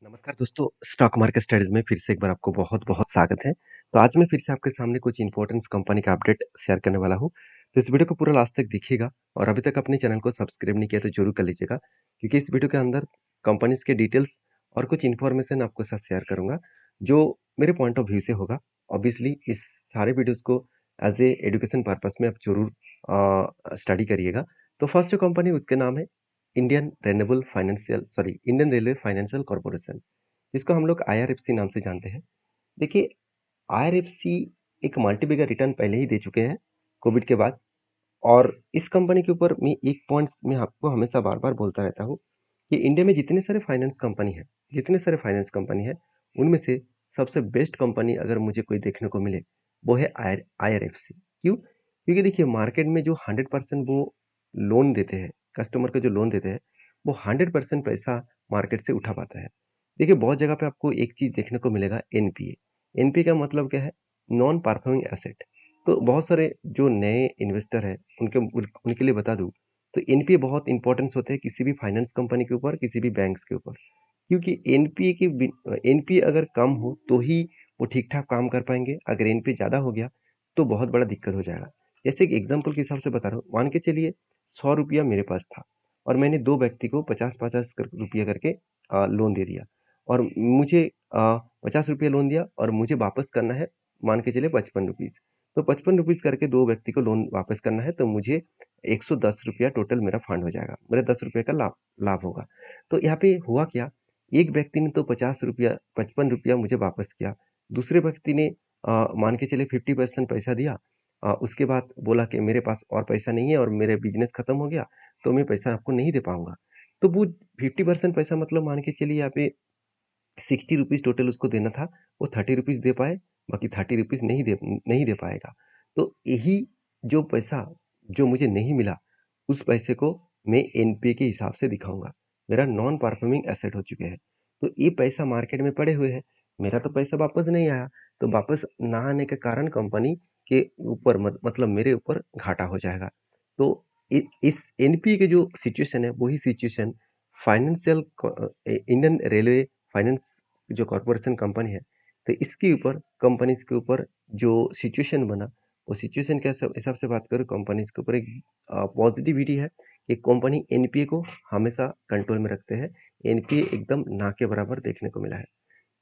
नमस्कार दोस्तों, stock market studies में फिर से एक बार आपको बहुत-बहुत स्वागत है। तो आज मैं फिर से आपके सामने कुछ इंपॉर्टेंट कंपनी का अपडेट शेयर करने वाला हूँ। तो इस वीडियो को पूरा लास्ट तक देखिएगा और अभी तक अपने चैनल को सब्सक्राइब नहीं किया तो जरूर कर लीजिएगा, क्योंकि इस वीडियो के अंदर कंपनीज के डिटेल्स और कुछ इन्फॉर्मेशन आपके साथ शेयर करूंगा, जो मेरे पॉइंट ऑफ व्यू से होगा। ऑब्वियसली इस सारे वीडियोज़ को एज़ ए एजुकेशन पर्पस में आप ज़रूर स्टडी करिएगा। तो फर्स्ट जो कंपनी उसके नाम है इंडियन रेलवे फाइनेंशियल कॉर्पोरेशन, जिसको हम लोग आईआरएफसी नाम से जानते हैं। देखिए, आईआरएफसी एक मल्टी बिगर रिटर्न पहले ही दे चुके हैं कोविड के बाद। और इस कंपनी के ऊपर मैं एक पॉइंट्स मैं आपको हमेशा बार-बार बोलता रहता हूँ कि इंडिया में जितने सारे फाइनेंस कंपनी है, उनमें से सबसे बेस्ट कंपनी अगर मुझे कोई देखने को मिले, वो है आईआरएफसी। क्यों? क्योंकि देखिए मार्केट में जो 100% वो लोन देते हैं, कस्टमर को जो लोन देते हैं, वो 100% पैसा मार्केट से उठा पाता है। देखिए बहुत जगह पे आपको एक चीज़ देखने को मिलेगा एनपीए। एनपीए का मतलब क्या है? Non performing asset. तो बहुत सारे जो नए इन्वेस्टर हैं उनके लिए बता दूं, तो एनपीए बहुत इंपॉर्टेंस होते हैं किसी भी फाइनेंस कंपनी के ऊपर, किसी भी बैंक्स के ऊपर। क्योंकि एनपीए अगर कम हो तो ही वो ठीक ठाक काम कर पाएंगे। अगर एनपीए ज़्यादा हो गया तो बहुत बड़ा दिक्कत हो जाएगा। जैसे एक एग्जाम्पल के हिसाब से बता रहा हूँ, मान के चलिए 100 रुपया मेरे पास था और मैंने दो व्यक्ति को 50-50 रुपया करके लोन दे दिया। और मुझे 50 रुपया लोन दिया और मुझे वापस करना है, मान के चलिए 55 रुपीज़। तो 55 रुपीज़ करके दो व्यक्ति को लोन वापस करना है, तो मुझे 110 रुपया टोटल मेरा फंड हो जाएगा, मेरा 10 रुपये का लाभ लाभ होगा। तो यहाँ पे हुआ क्या, एक व्यक्ति ने तो 50 रुपया 55 रुपया मुझे वापस किया, दूसरे व्यक्ति ने मान के चलिए 50% पैसा दिया। उसके बाद बोला कि मेरे पास और पैसा नहीं है और मेरे बिजनेस खत्म हो गया, तो मैं पैसा आपको नहीं दे पाऊंगा। तो वो 50% पैसा मतलब मान के चलिए यहाँ पे 60 रुपीज़ टोटल उसको देना था, वो 30 रुपीज़ दे पाए, बाकी 30 रुपीज़ नहीं दे पाएगा। तो यही जो पैसा जो मुझे नहीं मिला, उस पैसे को मैं एनपीए के हिसाब से दिखाऊंगा। मेरा नॉन परफॉर्मिंग एसेट हो चुके हैं। तो ये पैसा मार्केट में पड़े हुए हैं, मेरा तो पैसा वापस नहीं आया। तो वापस ना आने के कारण कंपनी के ऊपर मतलब मेरे ऊपर घाटा हो जाएगा। तो इस एनपीए के जो सिचुएशन है, वही situation financial Indian railway finance जो कॉरपोरेशन कंपनी है, तो इसके ऊपर कंपनीज के ऊपर जो सिचुएशन बना, वो सिचुएशन के हिसाब से बात करूँ, कंपनीज के ऊपर एक पॉजिटिविटी है कि कंपनी एनपीए को हमेशा कंट्रोल में रखते हैं। एनपीए एकदम ना के बराबर देखने को मिला है।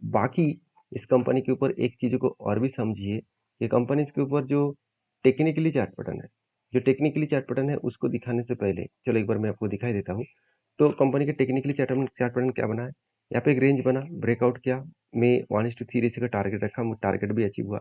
बाकी इस कंपनी के ऊपर एक चीज़ को और भी समझिए कि कंपनीज के ऊपर जो टेक्निकली चार्ट पैटर्न है, उसको दिखाने से पहले चलो एक बार मैं आपको दिखाई देता हूँ। तो कंपनी के टेक्निकली चार्ट पैटर्न क्या बना है, यहाँ पे एक रेंज बना, ब्रेकआउट किया, मैं 1:3 रेशियो का टारगेट रखा, टारगेट भी अचीव हुआ।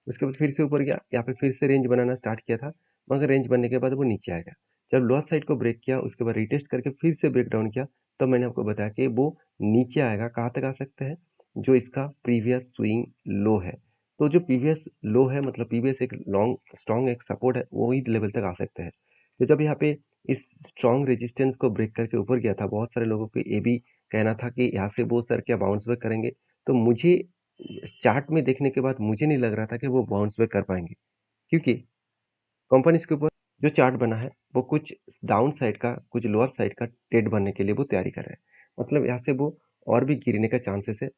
उसके बाद फिर से ऊपर गया, यहाँ पे फिर से रेंज बनाना स्टार्ट किया था, मगर रेंज बनने के बाद वो नीचे आ गया। जब लोअर साइड को ब्रेक किया, उसके बाद रिटेस्ट करके फिर से ब्रेक डाउन किया, तब मैंने आपको बताया कि वो नीचे आएगा। कहाँ तक आ सकता है? जो इसका प्रीवियस स्विंग लो है। तो जो प्रीवियस लो है मतलब प्रीवियस एक लॉन्ग स्ट्रॉन्ग एक सपोर्ट है, वही लेवल तक आ सकते हैं। तो जब यहाँ पे इस स्ट्रॉन्ग रेजिस्टेंस को ब्रेक करके ऊपर गया था, बहुत सारे लोगों को ये भी कहना था कि यहाँ से वो सर क्या बाउंस बैक करेंगे। तो मुझे चार्ट में देखने के बाद मुझे नहीं लग रहा था कि वो बाउंस बैक कर पाएंगे, क्योंकि कंपनी के ऊपर जो चार्ट बना है वो कुछ डाउन साइड का, कुछ लोअर साइड का ट्रेड बनने के लिए वो तैयारी कर रहे हैं। मतलब यहाँ से वो और भी गिरने का चांसेस है,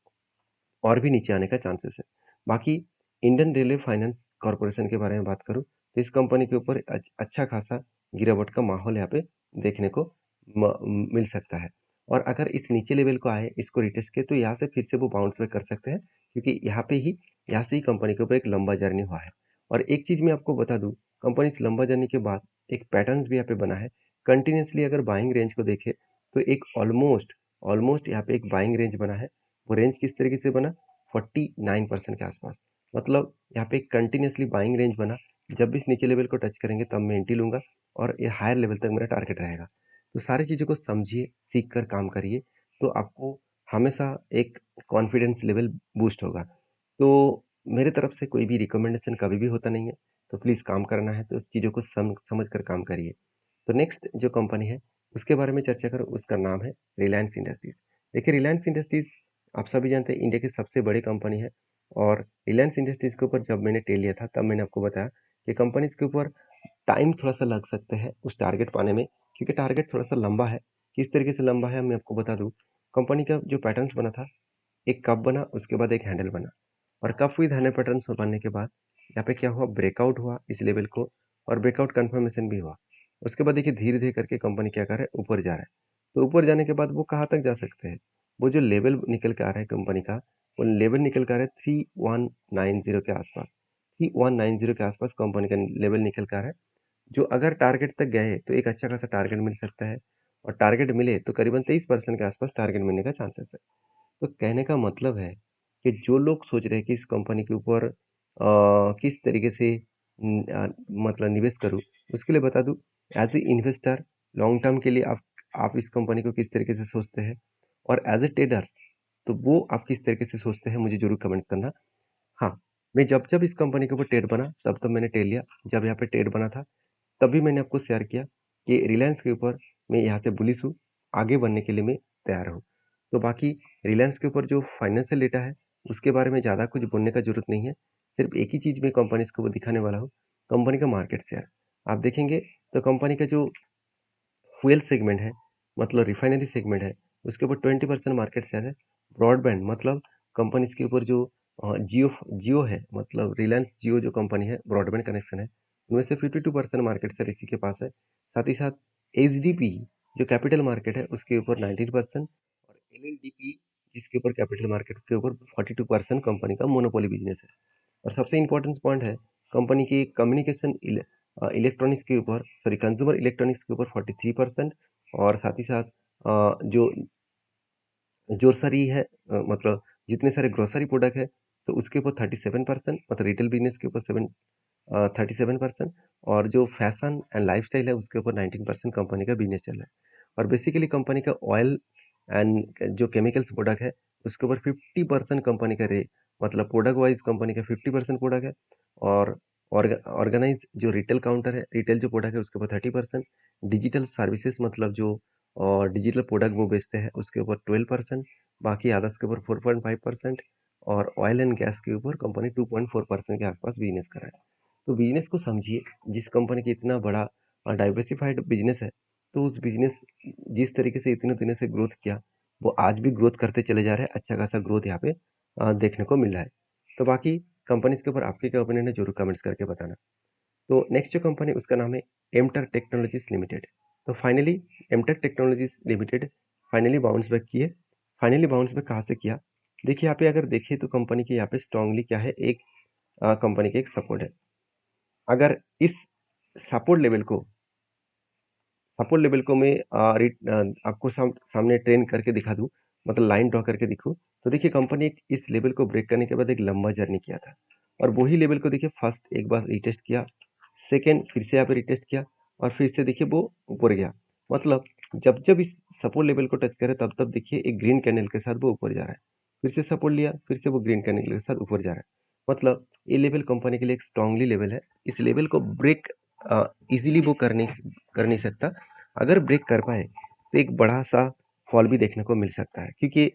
और भी नीचे आने का चांसेस है। बाकी इंडियन रेलवे फाइनेंस कॉर्पोरेशन के बारे में बात करूँ, तो इस कंपनी के ऊपर अच्छा खासा गिरावट का माहौल यहाँ पे देखने को मिल सकता है। और अगर इस नीचे लेवल को आए, इसको रिटेस्ट किए, तो यहाँ से फिर से वो बाउंस बैक कर सकते हैं, क्योंकि यहाँ से ही कंपनी के ऊपर एक लंबा जर्नी हुआ है। और एक चीज़ मैं आपको बता दूँ, कंपनी इस लंबा जर्नी के बाद एक पैटर्न्स भी यहाँ पे बना है। कंटिन्यूसली अगर बाइंग रेंज को देखें, तो एक ऑलमोस्ट ऑलमोस्ट यहाँ पे एक बाइंग रेंज बना है। वो रेंज किस तरीके से बना? 49% के आसपास। मतलब यहाँ पे कंटिन्यूसली बाइंग रेंज बना। जब भी इस नीचे लेवल को टच करेंगे तब मैं एंट्री लूंगा और ये हायर लेवल तक मेरा टारगेट रहेगा। तो सारी चीज़ों को समझिए, सीख कर काम करिए, तो आपको हमेशा एक कॉन्फिडेंस लेवल बूस्ट होगा। तो मेरे तरफ से कोई भी रिकमेंडेशन कभी भी होता नहीं है। तो प्लीज़ काम करना है तो उस चीज़ों को समझ कर काम करिए। तो नेक्स्ट जो कंपनी है उसके बारे में चर्चा करूँ, उसका नाम है रिलायंस इंडस्ट्रीज़। देखिए रिलायंस इंडस्ट्रीज़ आप सभी जानते हैं इंडिया की सबसे बड़ी कंपनी है। और रिलायंस इंडस्ट्रीज़ के ऊपर जब मैंने टेल लिया था तब मैंने आपको बताया कि कंपनीज़ के ऊपर टाइम थोड़ा-सा लग सकता है उस टारगेट पाने में, क्योंकि टारगेट थोड़ा-सा लंबा है। किस तरीके से लंबा है मैं आपको बता दूँ। कंपनी का जो पैटर्न्स बना था, एक कप बना, उसके बाद एक हैंडल बना, और कप विद 100% बनने के बाद यहाँ पे क्या हुआ, ब्रेकआउट हुआ इस लेवल को, और ब्रेकआउट कंफर्मेशन भी हुआ। उसके बाद देखिए धीरे धीरे करके कंपनी क्या कर रहा है, ऊपर जा रहा है। तो ऊपर जाने के बाद वो कहाँ तक जा सकते हैं, वो जो लेवल निकल के आ रहा है कंपनी का, वो लेवल निकल के आ रहा है 3190 के आसपास। 3190 के आसपास कंपनी का लेवल निकल के आ रहा है, जो अगर टारगेट तक गए तो एक अच्छा खासा टारगेट मिल सकता है, और टारगेट मिले तो करीबन 23% के आसपास टारगेट मिलने का चांसेस है। तो कहने का मतलब है कि जो लोग सोच रहे हैं कि इस कंपनी के ऊपर किस तरीके से मतलब निवेश करूं, उसके लिए बता दूं, as a investor long term के लिए आप इस कंपनी को किस तरीके से सोचते हैं, और एज ए ट्रेडर्स तो वो आप किस तरीके से सोचते हैं, मुझे जरूर कमेंट्स करना। हाँ, मैं जब जब इस कंपनी के ऊपर ट्रेड बना तब तब मैंने ट्रेड लिया। जब यहाँ पे ट्रेड बना था तभी मैंने आपको शेयर किया कि रिलायंस के ऊपर मैं यहाँ से बुलिश हूँ, आगे बढ़ने के लिए मैं तैयार हूँ। तो बाकी रिलायंस के ऊपर जो फाइनेंशियल डेटा है उसके बारे में ज़्यादा कुछ बोलने का जरूरत नहीं है। सिर्फ एक ही चीज़ मैं कंपनी के ऊपर दिखाने वाला हूँ, कंपनी का मार्केट शेयर। आप देखेंगे तो कंपनी का जो फ्यूल सेगमेंट है, मतलब रिफाइनरी सेगमेंट है, उसके ऊपर 20% मार्केट शेयर है। ब्रॉडबैंड मतलब कंपनी इसके ऊपर जो जियो जियो है, मतलब रिलायंस जियो जो कंपनी है, ब्रॉडबैंड कनेक्शन है, उनमें से 52% मार्केट शेयर इसी के पास है। साथ ही साथ एचडीपी जो कैपिटल मार्केट है उसके ऊपर 19%, और एलएलडीपी जिसके ऊपर कैपिटल मार्केट के ऊपर 42% कंपनी का मोनोपोली बिजनेस है। और सबसे इंपॉर्टेंट पॉइंट है कंपनी की कम्युनिकेशन इलेक्ट्रॉनिक्स के ऊपर, सॉरी कंज्यूमर इलेक्ट्रॉनिक्स के ऊपर 43%, और साथ ही साथ जो ग्रोसरी है, मतलब जितने सारे ग्रोसरी प्रोडक्ट है तो उसके ऊपर 37%, मतलब रिटेल बिजनेस के ऊपर 37%, और जो फैशन एंड लाइफस्टाइल है उसके ऊपर 19% कंपनी का बिजनेस चल रहा है। और बेसिकली कंपनी का ऑयल एंड जो केमिकल्स प्रोडक्ट है उसके ऊपर 50% कंपनी का मतलब प्रोडक्ट वाइज कंपनी का 50% प्रोडक्ट है, और ऑर्गेनाइज जो रिटेल काउंटर है, रिटेल जो प्रोडक्ट है उसके ऊपर 30%, डिजिटल सर्विसेज मतलब जो और डिजिटल प्रोडक्ट वो बेचते हैं उसके ऊपर 12%, बाकी अदर्स के ऊपर 4.5%, और ऑयल एंड गैस के ऊपर कंपनी 2.4% के आसपास बिजनेस कर रहा है। तो बिजनेस को समझिए, जिस कंपनी की इतना बड़ा डाइवर्सिफाइड बिजनेस है, तो उस बिजनेस जिस तरीके से इतने दिनों से ग्रोथ किया, वो आज भी ग्रोथ करते चले जा रहे हैं। अच्छा खासा ग्रोथ यहाँ पे देखने को मिल रहा है। तो बाकी कंपनीज के ऊपर आपके क्या ओपिनियन है, जरूर कमेंट्स करके बताना। तो नेक्स्ट जो कंपनी उसका नाम है एमटेक टेक्नोलॉजीज लिमिटेड। तो finally Amtech technologies limited finally bounce back किए। फाइनली बाउंस बैक कहाँ से किया, देखिए यहाँ पे अगर देखिए तो कंपनी के यहाँ पे स्ट्रांगली क्या है, एक कंपनी के एक सपोर्ट है। अगर इस सपोर्ट लेवल को मैं आपको सामने ट्रेन करके दिखा दूं, मतलब लाइन ड्रॉ करके दिखूं, तो देखिए कंपनी इस लेवल को ब्रेक करने के बाद एक लंबा जर्नी किया था, और वही लेवल को देखिए फर्स्ट एक बार रिटेस्ट किया, सेकेंड फिर से यहाँ पे रिटेस्ट किया, और फिर से देखिए वो ऊपर गया। मतलब जब जब इस सपोर्ट लेवल को टच करे तब तब देखिए एक ग्रीन कैंडल के साथ वो ऊपर जा रहा है, फिर से सपोर्ट लिया, फिर से वो ग्रीन कैंडल के साथ ऊपर जा रहा है। मतलब ये लेवल कंपनी के लिए एक स्ट्रांगली लेवल है। इस लेवल को ब्रेक इजीली वो कर नहीं सकता। अगर ब्रेक कर पाए तो एक बड़ा सा फॉल भी देखने को मिल सकता है, क्योंकि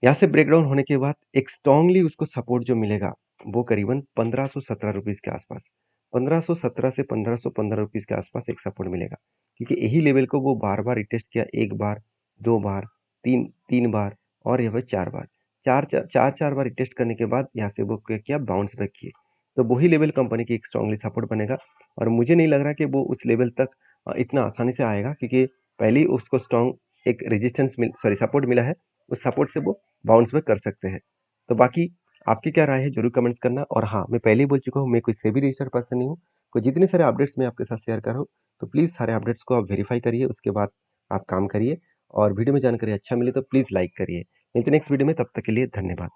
यहाँ से ब्रेकडाउन होने के बाद एक स्ट्रांगली उसको सपोर्ट जो मिलेगा वो करीबन 1517 रुपीज़ के आसपास, 1517 से 1515 रुपीज़ के आसपास एक सपोर्ट मिलेगा, क्योंकि यही लेवल को वो बार बार रिटेस्ट किया, एक बार, दो बार, तीन तीन बार, और यहाँ पे चार बार, चार बार रिटेस्ट करने के बाद यहाँ से वो क्या किया, बाउंस बैक किए। तो वही लेवल कंपनी की एक स्ट्रांगली सपोर्ट बनेगा, और मुझे नहीं लग रहा कि वो उस लेवल तक इतना आसानी से आएगा, क्योंकि पहले ही उसको स्ट्रांग एक रेजिस्टेंस सॉरी सपोर्ट मिला है, उस सपोर्ट से वो बाउंस बैक कर सकते हैं। तो बाकी आपकी क्या राय है, जरूर कमेंट्स करना। और हाँ, मैं पहले ही बोल चुका हूँ, मैं कोई सेबी रजिस्टर्ड पर्सन नहीं हूँ। कोई जितने सारे अपडेट्स मैं आपके साथ शेयर कर रहा हूँ, तो प्लीज़ सारे अपडेट्स को आप वेरीफाई करिए, उसके बाद आप काम करिए। और वीडियो में जानकारी अच्छा मिले तो प्लीज़ लाइक करिए। मिलते नेक्स्ट वीडियो में, तब तक के लिए धन्यवाद।